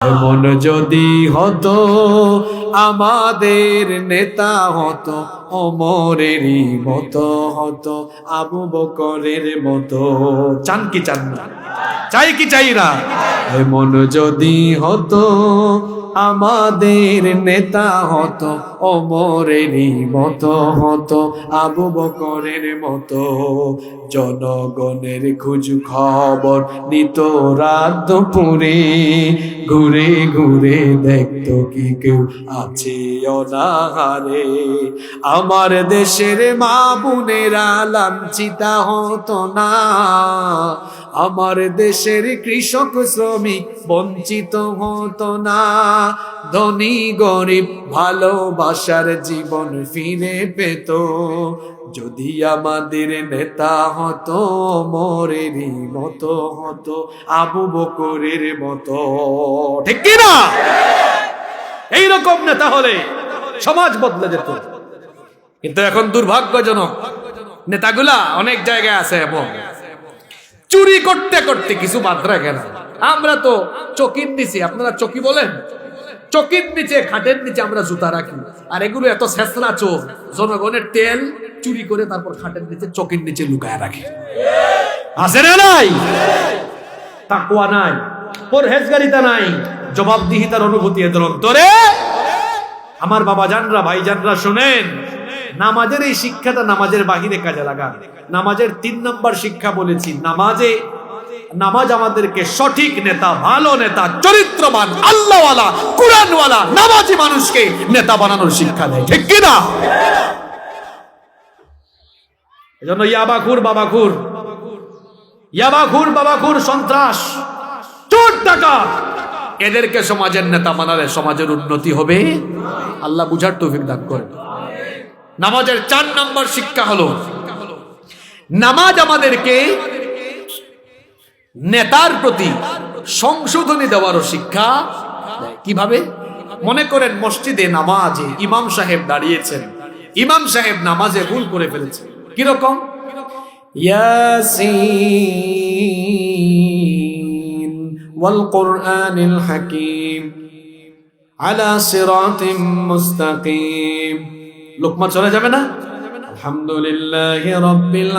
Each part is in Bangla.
এমন যদি হতো আমাদের নেতা হতো ওমরেরই মতো হতো, আবু বকরের মতো। চান কি চান না? চাই কি চাই না? এমন যদি হতো আমাদের নেতা হতো ওমরেরই মতো হতো, আবু বকরের মতো। জনগণের খোঁজ খবর নিত রাত দুপুরে, ঘুরে ঘুরে দেখতো কি কেউ আছে অনাহারে। আমার দেশের মা বোনেরা লাঞ্ছিতা হতো না, আমার দেশের কৃষক শ্রমিক বঞ্চিত হতো না। ধনী গরিব ভালোবাসার জীবন ফিরে পেত, যদি আমাদের নেতা হতো ওমরেরই মতো হতো, আবু বকরের মতো। ঠিক কি না? এইরকম নেতা হলে সমাজ বদলে যেত। কিন্তু এখন দুর্ভাগ্যজনক, নেতাগুলা অনেক জায়গায় আছে এবং চুরি করতে করতে কিছু বাদ রাখে না। আমরা তো চকির নিচে, আপনারা চকি বলেন, চকির নিচে খাটের নিচে আমরা জুতা রাখি, আর এগুলো এত ছেঁচড়া চোর, জনগণের তেল চুরি করে তারপর খাটের নিচে চকির নিচে লুকায় রাখে। আছে না নাই? তাকওয়া নাই, পরহেজগারিতা নাই, জবাবদিহিতার অনুভূতি এদের অন্তরে। আমার বাবা জানরা, ভাই জানরা, শুনেন, নামাজের এই শিক্ষাটা নামাজের বাহিরে কাজে লাগান। নামাজের 3 নম্বর শিক্ষা বলেছি, নামাজ আমাদেরকে সঠিক নেতা, ভালো নেতা, চরিত্রবান, আল্লাহওয়ালা, কুরআনওয়ালা, নামাজি মানুষকে নেতা বানানোর শিক্ষা দেয়। ঠিক কি না? এজন্য ইয়াবাখুর বাবাখুর, সন্ত্রাস, চোর, ডাকাত, এদেরকে সমাজের নেতা বানালে সমাজের উন্নতি হবে। আল্লাহ বুঝার তৌফিক দান করেন। নামাজের 4 নম্বর শিক্ষা হলো, নামাজ আমাদেরকে নেতার প্রতি সংশোধনী দেওয়ারও শিক্ষা দেয়। কিভাবে? মনে করেন মসজিদে নামাজে ইমাম সাহেব দাঁড়িয়েছেন, ইমাম সাহেব নামাজে ভুল করে ফেলেছেন। কিরকম? ইয়াসিন ওয়াল কুরআনিল হাকিম আলা সিরাতিম মুস্তাকিম। লোকমা চলে যাবে না? আলহামদুলিল্লাহি রাব্বিল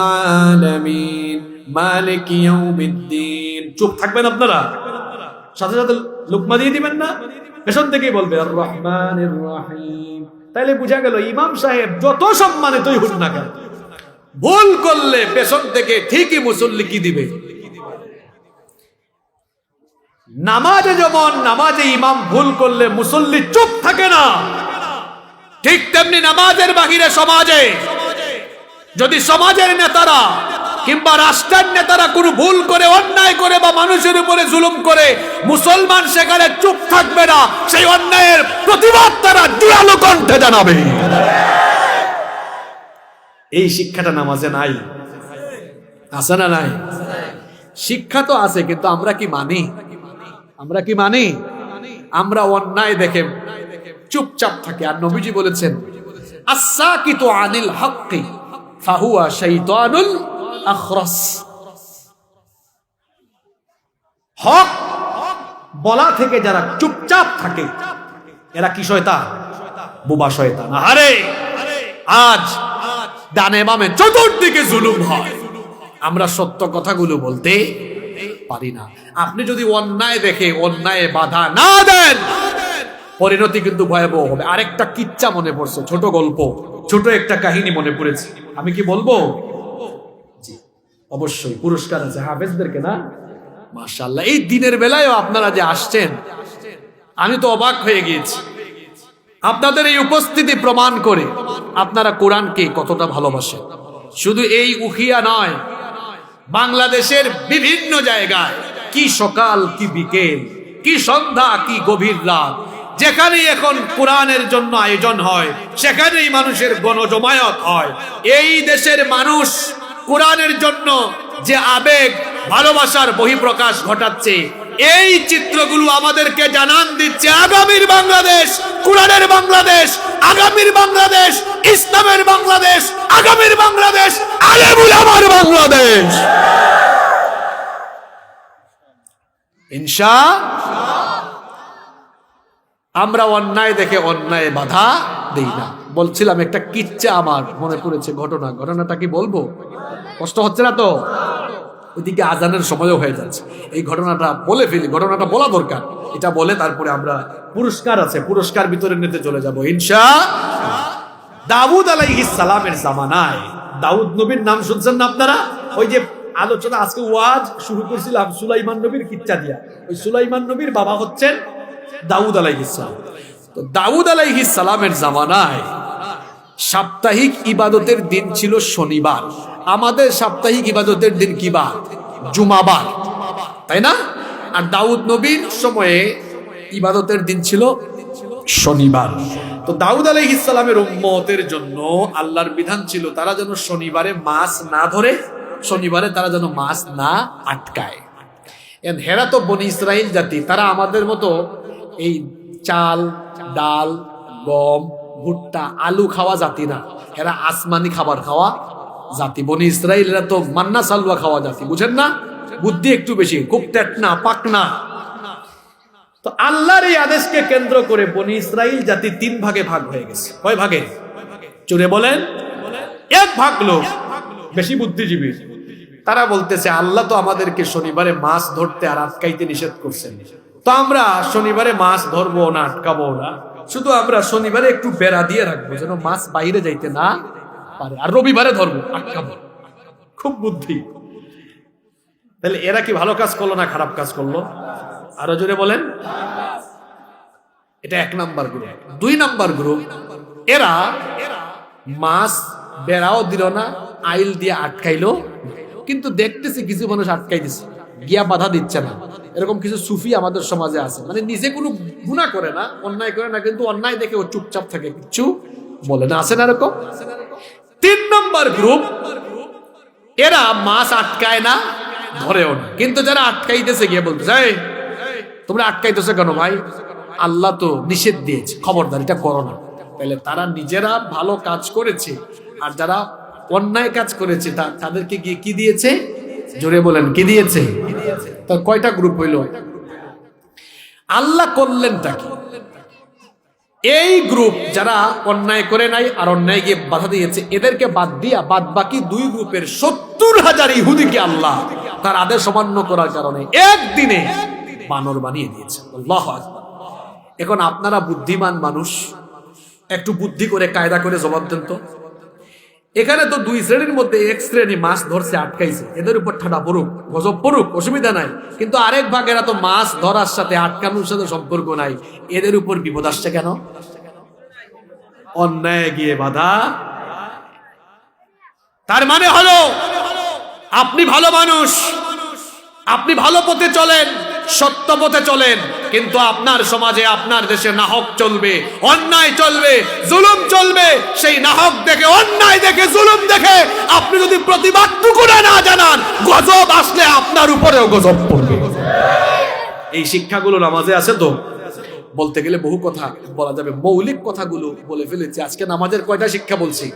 আলামিন মালিকি ইয়াউমিদ্দিন। চুপ থাকবেন আপনারা, সাথে সাথে লোকমা দিয়ে দিবেন না, পেছন থেকেই বলবে আর রহমানির রহিম। তাইলে বুঝা গেল ইমাম সাহেব যত সম্মানিতই হন না কেন, ভুল করলে পেছন থেকে ঠিকই মুসল্লি কি দিবে? নামাজে যেমন নামাজে ইমাম ভুল করলে মুসল্লি চুপ থাকে না, ঠিক তেমনি নামাজের বাহিরে সমাজে যদি সমাজের নেতারা কিংবা রাষ্ট্রের নেতারা কোনো ভুল করে, অন্যায় করে বা মানুষের উপরে জুলুম করে, মুসলমান সেখানে চুপ থাকবে না, সেই অন্যায়ের প্রতিবাদ তারা জোরালো কণ্ঠে জানাবে। এই শিক্ষাটা নামাজে নাই। আছে না নাই? শিক্ষা তো আছে, কিন্তু আমরা কি মানি? আমরা অন্যায় দেখে চুপচাপ থাকি। আর নবীজি বলেছেন, আস-সাকিতু আনিল হাক্কি ফাহুয়া শাইতানুল আখরাস। হক বলা থেকে যারা চুপচাপ থাকে এরা কি শয়তান? বোবা শয়তান। আরে আজ ডানে বামে চতুর্দিকে জুলুম হয়, আমরা সত্য কথাগুলো বলতে পারি না। আপনি যদি অন্যায় দেখে অন্যায় বাধা না দেন, পরিণতি কিন্তু ভয়াবহ হবে। আরেকটা কিচ্ছা মনে পড়ছে, ছোট গল্প, ছোট একটা কাহিনী মনে পড়েছে। আমি কি বলবো? জি অবশ্যই, পুরস্কার আছে হাফেজদেরকে না? মাশাআল্লাহ, এই দিনের বেলায়ও আপনারা যে আসছেন, আমি তো অবাক হয়ে গিয়েছি। আপনাদের এই উপস্থিতি প্রমাণ করে আপনারা কোরআনকে কতটা ভালোবাসেন। শুধু এই উখিয়া নয়, বাংলাদেশের বিভিন্ন জায়গায় কি সকাল, কি বিকেল, কি সন্ধ্যা, কি গভীর রাত, যেখানে এখন কোরআনের জন্য আয়োজন হয় সেখানেই মানুষের গণজমায়েত হয়। এই দেশের মানুষ কোরআনের জন্য যে আবেগ, ভালোবাসার বহিঃপ্রকাশ ঘটাচ্ছে, এই চিত্রগুলো আমাদেরকে জানান দিচ্ছে আগামীর বাংলাদেশ, কোরআনের বাংলাদেশ, আগামীর বাংলাদেশ, ইসলামের বাংলাদেশ, আগামীর বাংলাদেশ, আলেম উলামার বাংলাদেশ। ইনশাআল্লাহ। আমরা অন্যায় দেখে অন্যায় বাধা দেই না। বলছিলাম একটা কিচ্ছা আমার মনে পড়েছে, ঘটনাটা কি বলবো? কষ্ট হচ্ছে না তো? ওইদিকে আজানের সময়ও হয়ে যাচ্ছে, এই ঘটনাটা বলে ফেলি, ঘটনাটা বলা দরকার। এটা বলে তারপরে আমরা পুরস্কার আছে, পুরস্কার ভিতরে নিতে চলে যাব ইনশাআল্লাহ। দাউদ আলাইহিস সালামের জামানায়, দাউদ নবীর নাম শুনছেন না আপনারা? ওই যে আলোচনা আজকে ওয়াজ শুরু করছিলাম সুলাইমান নবীর কিচ্ছা দিয়া, ওই সুলাইমান নবীর বাবা হচ্ছেন দাউদ আলাইহিস সালাম। তো দাউদ আলাইহিস সালামের জামানায় সাপ্তাহিক ইবাদতের দিন ছিল শনিবার। আমাদের সাপ্তাহিক ইবাদতের দিন কি বার? জুমাবার, তাই না? আর দাউদ নবীর সময়ে ইবাদতের দিন ছিল শনিবার। তো দাউদ আলাইহিস সালামের উম্মতের জন্য আল্লাহর বিধান ছিল তারা যেন শনিবারে মাছ না ধরে, শনিবারে তারা যেন মাছ না আটকায়। হেরা তো বনি ইসরাইল জাতি, তারা আমাদের মতো এই চাল, ডাল, গম, ভুট্টা, আলু খাওয়া জাতি না। এরা আসমানি খাবার খাওয়া জাতি। বনি ইসরাইল এরা তো মান্না সালুয়া খাওয়া জাতি, বুঝেন না? বুদ্ধি একটু বেশি, খুব তেটনা পাকনা। তো আল্লাহর এই আদেশকে কেন্দ্র করে বনি ইসরাইল জাতি 3 ভাগে ভাগ হয়ে গেছে। কয় ভাগে? চুরে বলেন। 1 ভাগ লোক বেশি বুদ্ধিজীবী, তারা বলতেছে আল্লাহ তো আমাদেরকে শনিবারে মাছ ধরতে আর আটকাইতে নিষেধ করছেন, তো আমরা শনিবারে মাছ ধরবো না, আটকাবো না, শুধু আমরা শনিবারে একটু বেড়া দিয়ে রাখবো যেন মাছ বাইরে যাইতে না পারে, আর রবিবারে ধরবো, আটকাবো। খুব বুদ্ধি। তাহলে এরা কি ভালো কাজ করলো না খারাপ কাজ করলো? আরো জোরে বলেন। এটা 1 নাম্বার গ্রুপ। 2 নাম্বার গ্রুপ, এরা মাছ বেড়াও দিল না, আইল দিয়ে আটকাইলো, কিন্তু দেখতেছি কিছু মানুষ আটকাই দিচ্ছে, গিয়া বাধা দিচ্ছে না। এরকম কিছু সুফি আমাদের সমাজে আছে, মানে নিজে কোনো গুনাহ করে না, অন্যায় করে না, কিন্তু অন্যায় দেখে ও চুপচাপ থাকে, কিছু বলে না। আছে না এরকম? 3 নম্বর গ্রুপ, এরা মাছ আটকায় না, ধরেও না, কিন্তু যারা আটকাইতেছে গিয়ে বলতেছে এই তোমরা আটকাইতেছো কেন ভাই? আল্লাহ তো নিষেধ দিয়েছে, খবরদার এটা করো না। তাহলে তারা নিজেরা ভালো কাজ করেছে, আর যারা অন্যায় কাজ করেছে তাদেরকে গিয়ে কি দিয়েছে? জোরে বলেন, কি দিয়েছে? তার কয়টা গ্রুপ হইল? আল্লাহ করলেনটা কি? এই গ্রুপ যারা অন্যায় করে নাই আর অন্যায় গিয়ে বাধা দিয়েছে, এদেরকে বাদ দিয়া বাদ বাকি 2 গ্রুপের 70,000 ইহুদিকে আল্লাহ তার আদেশ অমান্য করার কারণে একদিনে বানর বানিয়ে দিয়েছে। আল্লাহু আকবার। এখন আপনারা বুদ্ধিমান মানুষ, একটু বুদ্ধি করে কায়দা করে জবাব দেন তো। এখানে তো 2 শ্রেণীর মধ্যে 1 শ্রেণী মাছ ধরছে, আটকাইছে, এদের উপর ঠাডা পড়ুক, গজব পড়ুক, অসুবিধা নাই। কিন্তু আরেক ভাগেরা তো মাছ ধরার সাথে আটকানোর সাথে সম্পর্ক নাই, এদের উপর বিপদ আসছে কেন? অন্যায় গিয়ে বাধা। তার মানে হলো আপনি ভালো মানুষ, আপনি ভালো পথে চলেন, সত্য পথে চলেন, কিন্তু আপনার সমাজে, আপনার দেশে নাহক চলবে, অন্যায় চলবে, জুলুম চলবে। সেই নাহক দেখে, অন্যায় দেখে, জুলুম দেখে আপনি যদি প্রতিবাদটুকু না জানান, গজব আসলে আপনার উপরেও গজব পড়বে। এই শিক্ষাগুলো নামাজে আছে তো? বলতে গেলে বহু কথা বলা যাবে, মৌলিক কথাগুলো বলে ফেলেছি। আজকে নামাজের কয়টা শিক্ষা বলছি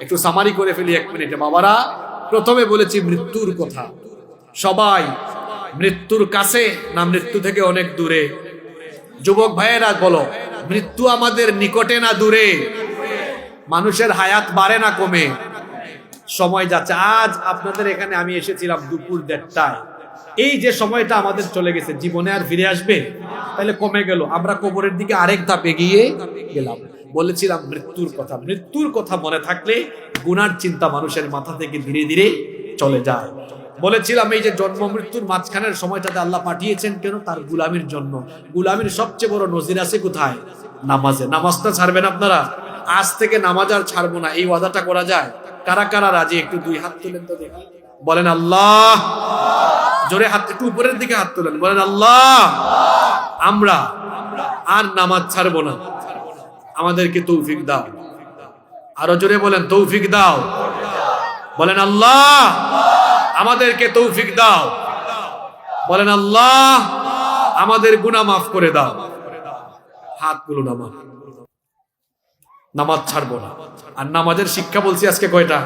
একটু সামারি করে ফেলি 1 মিনিটে। বাবারা, প্রথমে বলেছি মৃত্যুর কথা। সবাই মৃত্যুর কাছে না মৃত্যু থেকে অনেক দূরে? যুবক ভাইয়েরা বলো, মৃত্যু আমাদের নিকটে না দূরে? মানুষের হায়াত বাড়ে না কমে? সময় যাচ্ছে। আজ আপনাদের এখানে আমি এসেছিলাম দুপুর 1:30টায়। এই যে সময়টা আমাদের চলে গেছে, জীবনে আর ফিরে আসবে? তাহলে কমে গেল, আমরা কবরের দিকে আরেক ধাপ এগিয়ে গেলাম। বলেছিলাম মৃত্যুর কথা। মৃত্যুর কথা মনে থাকলে গুনার চিন্তা মানুষের মাথা থেকে ধীরে ধীরে চলে যায়। বলেছিলাম এই যে জন্ম মৃত্যুর মাঝখানের সময়টাতে আল্লাহ পাঠিয়েছেন কেন? তার গুলামির জন্য। গুলামির সবচেয়ে বড় নজির আছে কোথায়? নামাজে। নামাজটা ছাড়বেন আপনারা? আজ থেকে নামাজ আর ছাড়বো না, এই ওয়াদাটা করা যায়? কারা কারা রাজি? একটু 2 হাত তুলেন তো দেখি। বলেন আল্লাহ। জোরে হাত, একটু উপরের দিকে হাত তুলেন, বলেন আল্লাহ। আমরা আর নামাজ ছাড়বো না, আমাদেরকে তৌফিক দাও। আরো জোরে বলেন, তৌফিক দাও। বলেন আল্লাহ, আমাদেরকে তৌফিক দাও। বলেন আল্লাহ, আমাদের গুনাহ মাফ করে দাও। হাতগুলো নামান। নামাজ ছাড়বো না। আর নামাজের শিক্ষা বলছি আজকে কয়টা?